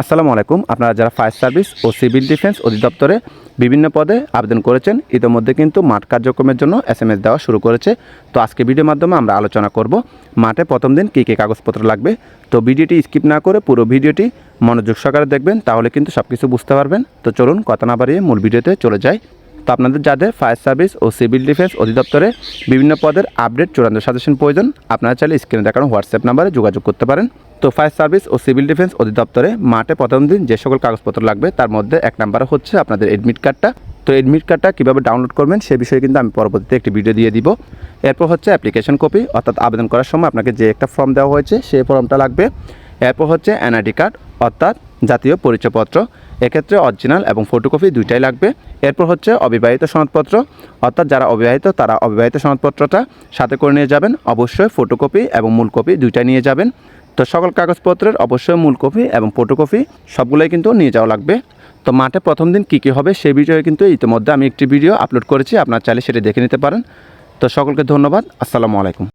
আসসালামু আলাইকুম। আপনারা যারা ফায়ার সার্ভিস ও সিভিল ডিফেন্স অধিদপ্তরে বিভিন্ন পদে আবেদন করেছেন, ইতিমধ্যে কিন্তু মাঠ কার্যক্রমের জন্য SMS দেওয়া শুরু করেছে। তো আজকে ভিডিওর মাধ্যমে আমরা আলোচনা করব মাঠে প্রথম দিন কী কী কাগজপত্র লাগবে। তো ভিডিওটি স্কিপ না করে পুরো ভিডিওটি মনোযোগ সহকারে দেখবেন, তাহলে কিন্তু সব কিছু বুঝতে পারবেন। তো চলুন কথা না বাড়িয়ে মূল ভিডিওতে চলে যাই। তো আপনাদের যাদের ফায়ার সার্ভিস ও সিভিল ডিফেন্স অধিদপ্তরে বিভিন্ন পদের আপডেট চূড়ান্ত সাজেশন প্রয়োজন, আপনারা চাইলে স্ক্রিনে দেখানো হোয়াটসঅ্যাপ নাম্বারে যোগাযোগ করতে পারেন। তো ফায়ার সার্ভিস ও সিভিল ডিফেন্স অধিদপ্তরে মাঠে প্রথম দিন যে সকল কাগজপত্র লাগবে তার মধ্যে এক নাম্বার হচ্ছে আপনাদের এডমিট কার্ডটা। তো এডমিট কার্ডটা কীভাবে ডাউনলোড করবেন সে বিষয়ে কিন্তু আমি পরবর্তীতে একটি ভিডিও দিয়ে দিব। এরপর হচ্ছে অ্যাপ্লিকেশন কপি, অর্থাৎ আবেদন করার সময় আপনাকে যে একটা ফর্ম দেওয়া হয়েছে সেই ফর্মটা লাগবে। এরপর হচ্ছে NID কার্ড, অর্থাৎ জাতীয় পরিচয়পত্র, এক্ষেত্রে অরিজিনাল এবং ফটোকপি দুইটাই লাগবে। এরপর হচ্ছে অবিবাহিত সনদপত্র, অর্থাৎ যারা অবিবাহিত তারা অবিবাহিত সনদপত্রটা সাথে করে নিয়ে যাবেন। অবশ্যই ফটোকপি এবং মূল কপি দুইটাই নিয়ে যাবেন। তো সকল কাগজপত্রের অবশ্যই মূল কপি এবং ফটোকপি সবগুলোই কিন্তু নিয়ে যাওয়া লাগবে। তো মাঠে প্রথম দিন কী কী হবে সেই বিষয়ে কিন্তু ইতিমধ্যে আমি একটি ভিডিও আপলোড করেছি, আপনারা চাইলে সেটা দেখে নিতে পারেন। তো সকলকে ধন্যবাদ। আসসালামু আলাইকুম।